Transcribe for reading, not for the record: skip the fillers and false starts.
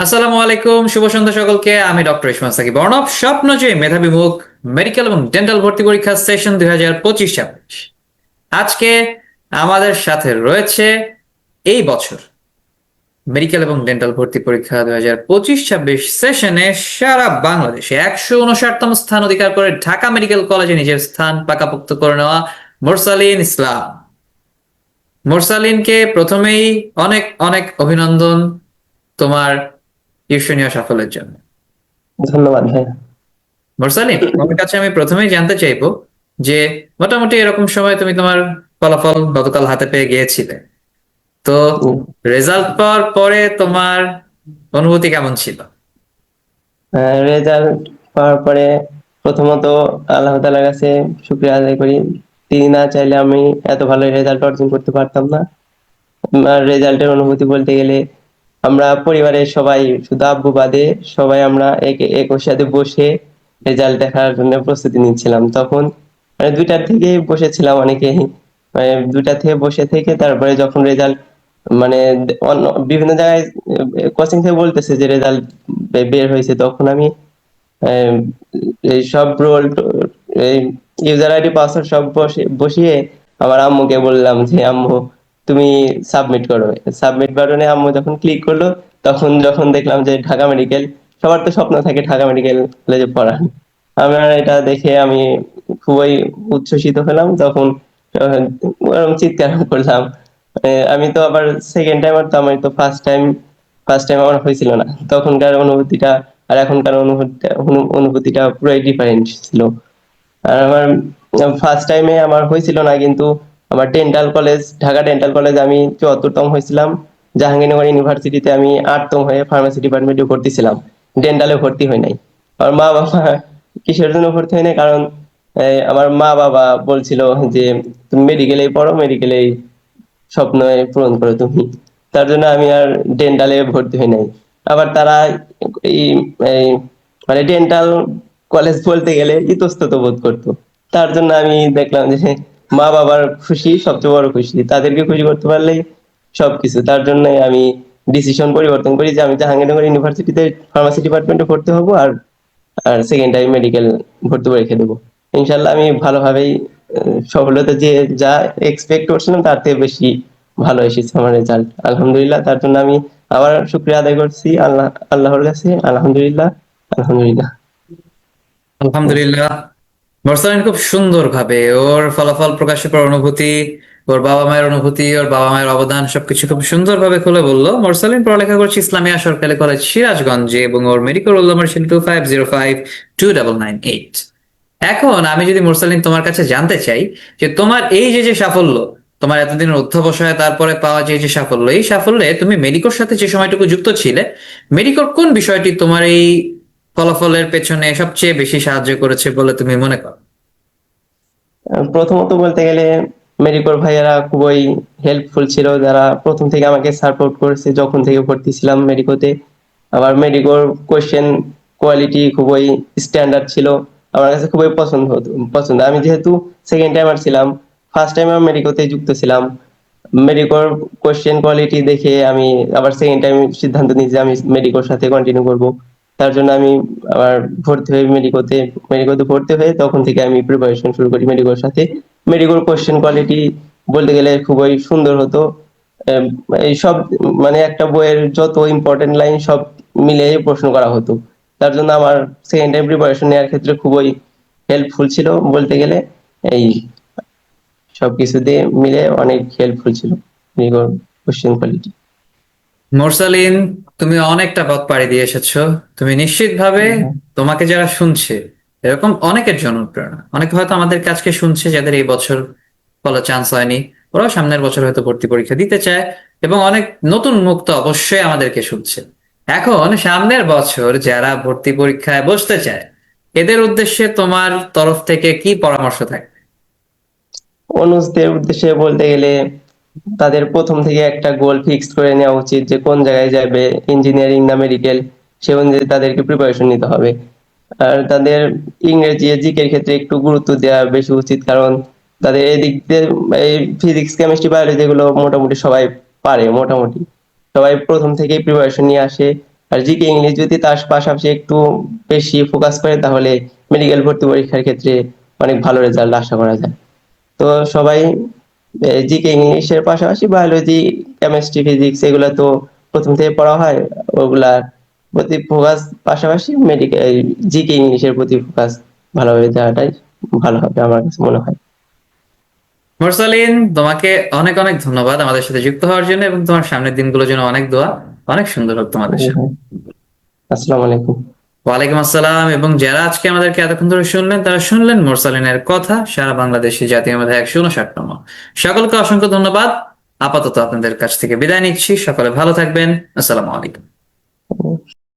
আসসালামু আলাইকুম, শুভ সন্ধ্যা সকলকে। আমি ডক্টর ইসমাইল সাকিব অর্ণব। স্বপ্ন যে মেধাবী মুখ মেডিকেল এবং ডেন্টাল ভর্তি পরীক্ষা সেশন 2025-26। আজকে আমাদের সাথে রয়েছে এই বছর মেডিকেল এবং ডেন্টাল ভর্তি পরীক্ষা 2025-26 সেশনে সারা বাংলাদেশে 159তম স্থান অধিকার করে ঢাকা মেডিকেল কলেজে নিজের স্থান পাকাপোক্ত করে নেওয়া মোরসালিন ইসলাম। মোরসালিনকে প্রথমেই অনেক অনেক অভিনন্দন তোমার ঈর্ষণীয় সাফল্যের জন্য। ধন্যবাদ ভাই। মোরসালিন, তোমার কাছে আমি প্রথমেই জানতে চাইবো যে মোটামুটি এরকম সময় তুমি তোমার ফলাফল গতকাল হাতে পেয়ে গিয়েছিলে, তো রেজাল্ট পাওয়ার পরে তোমার অনুভূতি কেমন ছিল? রেজাল্ট পাওয়ার পরে প্রথমত আল্লাহ তাআলার কাছে শুকরিয়া আদায় করি। তিনি না চাইলে আমি এত ভালো রেজাল্ট অর্জন করতে পারতাম না। রেজাল্টের অনুভূতি বলতে গেলে আমরা পরিবারের সবাই, শুধু আব্বু বাদে সবাই আমরা একই সাথে বসে রেজাল্ট দেখার জন্য প্রস্তুতি নিচ্ছিলাম। তখন 2টা থেকে বসেছিলাম অনেকেই। 2টা থেকে বসে থেকে তারপরে যখন রেজাল্ট মানে অন্য বিভিন্ন জায়গায় কোচিং থেকে বলতেছে যে রেজাল্ট বের হয়েছে, তখন আমি আহ, এই সব রোল, এই ইউজার আইডি পাসওয়ার্ড সব বসিয়ে আমার আম্মুকে বললাম যে আম্মু তুমি সাবমিট করো। সাবমিট বাটনে আম্মু যখন ক্লিক করলো, তখন যখন দেখলাম যে ঢাকা মেডিকেল, সবার তো স্বপ্ন থাকে ঢাকা মেডিকেল কলেজে পড়ার। আমার এটা দেখে আমি খুবই উচ্ছ্বসিত হলাম। তখন আহ, ওরকম চিৎকার করলাম। আমি তো আবার সেকেন্ড টাইম, আর তো আমি তো ফার্স্ট টাইম আমার হয়েছিল না। তখনকার অনুভূতিটা আর এখনকার অনুভূতিটা পুরাই ডিফারেন্ট ছিল। আর আমার ফার্স্ট টাইমে আমার হয়েছিল না, কিন্তু আমার ঢাকা ডেন্টাল কলেজ আমি 74তম হয়েছিলাম। জাহাঙ্গীরনগর ইউনিভার্সিটিতে আমি 8তম হয়ে ফার্মেসি ডিপার্টমেন্টে ভর্তি ছিলাম। ডেন্টালে ভর্তি হই নাই। আমার মা বাবা কিসের জন্য ভর্তি হয় নাই, কারণ আমার মা বাবা বলছিল যে তুমি মেডিকেলেই পড়ো, মেডিকেলেই স্বপ্ন পূরণ করো তুমি। তার জন্য আমি আর ডেন্টালে ভর্তি হই নাই। আবার তারা এই এই মানে ডেন্টাল কলেজ বলতে গেলে ইতস্তত বোধ করতো। তার জন্য আমি দেখলাম যে মা বাবার খুশি সবচেয়ে বড় খুশি, তাদেরকে খুশি করতে পারলেই সবকিছু। তার জন্য আমি ডিসিশন পরিবর্তন করি যে আমি জাহাঙ্গীরনগর ইউনিভার্সিটিতে ফার্মাসি ডিপার্টমেন্টে ভর্তি হবো, আর আর সেকেন্ড টাইম মেডিকেল ভর্তি পরীক্ষা দেবো। ইনশাল্লাহ আমি ভালোভাবেই সফলতা যে যা এক্সপেক্ট করছিলাম তার থেকে বেশি ভালো এসেছে আমার রেজাল্ট, আলহামদুলিল্লাহ। তার জন্য আমি আবার শুকরিয়া আদায় করছি আল্লাহর কাছে। আলহামদুলিল্লাহ, আলহামদুলিল্লাহ। আলহামদুলিল্লাহ। মোরসালিন খুব সুন্দর ভাবে ওর ফলাফল প্রকাশের পর অনুভূতি, ওর বাবা মায়ের অনুভূতি, ওর বাবা মায়ের অবদান সবকিছু খুব সুন্দর ভাবে খুলে বললো। মোরসালিন পড়ালেখা করছে ইসলামিয়া সরকারি কলেজ সিরাজগঞ্জে এবং ওর মেডিকেল রোল নাম্বার ছিল 25052998। এখন আমি যদি মোরসালিন তোমার কাছে জানতে চাই যে তোমার এই যে যে সাফল্য, তোমার এতদিনের অধ্যবসায় তারপরে পাওয়া যে যে সাফল্য, এই সাফল্যে তুমি মেডিকোর সাথে যে সময়টুকু যুক্ত ছিলে, মেডিকোর কোন বিষয়টি তোমার এই ফলাফলের পেছনে সবচেয়ে বেশি সাহায্য করেছে বলে তুমি মনে করো? প্রথমত বলতে গেলে মেডিকোর ভাইয়ারা খুবই হেল্পফুল ছিল, যারা প্রথম থেকে আমাকে সাপোর্ট করেছে যখন থেকে ভর্তি ছিলাম মেডিকোতে। আবার মেডিকোর কোশ্চেন কোয়ালিটি খুবই স্ট্যান্ডার্ড ছিল, আমার কাছে খুবই পছন্দ। আমি যেহেতু সেকেন্ড টাইমার ছিলাম, ফার্স্ট টাইম আমি মেডিকোতে যুক্ত ছিলাম। মেডিকোর কোশ্চেন কোয়ালিটি দেখে আমি আবার সেকেন্ড টাইম সিদ্ধান্ত নিই যে আমি মেডিকোর সাথে কন্টিনিউ করব। তার জন্য আমি আবার ভর্তি হই মেডিকোতে ভর্তি হয়ে তখন থেকে আমি প্রিপারেশন শুরু করি মেডিকোর সাথে। মেডিকোর কোশ্চেন কোয়ালিটি বলতে গেলে খুবই সুন্দর হতো। আম, এই সব মানে একটা বইয়ের যত ইম্পর্টেন্ট লাইন সব মিলে প্রশ্ন করা হতো। তার জন্য আমার সেকেন্ড টাইম প্রিপারেশন নেওয়ার ক্ষেত্রে খুবই হেল্পফুল ছিল বলতে গেলে। এই সবকিছু দিয়ে মিলে অনেক হেল্পফুল ছিল মেডিকোর কোশ্চেন কোয়ালিটি। মোরসালিন, তুমি অনেকটা পথ পাড়ি দিয়ে এসেছো। তুমি নিশ্চিতভাবে তোমাকে যারা শুনছে এরকম অনেকের জন্য প্রেরণা। অনেকে হয়তো আমাদের কাছকে শুনছে যাদের এই বছর ভালো চান্স হয়নি, ওরাও সামনের বছর হয়তো ভর্তি পরীক্ষা দিতে চায়, এবং অনেক নতুন মুখ তো অবশ্যই আমাদেরকে শুনছে। এখন সামনের বছর যারা ভর্তি পরীক্ষায় বসতে চায়, এদের উদ্দেশ্যে তোমার তরফ থেকে কি পরামর্শ থাকে? অনুজদের উদ্দেশ্যে বলতে গেলে তাদের প্রথম থেকে একটা গোল ফিক্সড করে নেওয়া উচিত যে কোন জায়গায় যাবে, ইঞ্জিনিয়ারিং না মেডিকেল, সে অনুযায়ী তাদেরকে প্রিপারেশন নিতে হবে। আর তাদের ইংরেজি জিকের ক্ষেত্রে একটু গুরুত্ব দেওয়া বেশি উচিত, কারণ তাদের এদিক দিয়ে এই ফিজিক্স কেমিস্ট্রি বায়োলজি যেগুলো মোটামুটি সবাই পারে, মোটামুটি সবাই প্রথম থেকেই প্রিপারেশন নিয়ে আসে। আর জিকে ইংলিশ যদি তার পাশাপাশি একটু বেশি ফোকাস করে তাহলে মেডিকেল ভর্তি পরীক্ষার ক্ষেত্রে অনেক ভালো রেজাল্ট আশা করা যায়। তো সবাই জিকে ইংলিশের পাশাপাশি বায়োলজি, কেমিস্ট্রি, ফিজিক্স এগুলা তো প্রথম থেকে পড়া হয়, ওগুলার প্রতি ফোকাস পাশাপাশি মেডিকেল জিকে ইংলিশের প্রতি ফোকাস ভালোভাবে দেওয়াটাই ভালো হবে আমার কাছে মনে হয়। মোরসালিন, তোমাকে অনেক অনেক ধন্যবাদ আমাদের সাথে যুক্ত হওয়ার জন্য, এবং তোমার সামনের দিনগুলোর জন্য অনেক দোয়া। অনেক সুন্দর হোক তোমাদের সাথে। আসসালামু আলাইকুম। ওয়ালাইকুম আসসালাম। এবং যারা আজকে আমাদেরকে এতক্ষণ ধরে শুনলেন, তারা শুনলেন মোরসালিনের কথা, সারা বাংলাদেশে জাতীয় মেধা 159তম। সকলকে অসংখ্য ধন্যবাদ। আপাতত আপনাদের কাছ থেকে বিদায় নিচ্ছি। সকলে ভালো থাকবেন। আসসালামু আলাইকুম।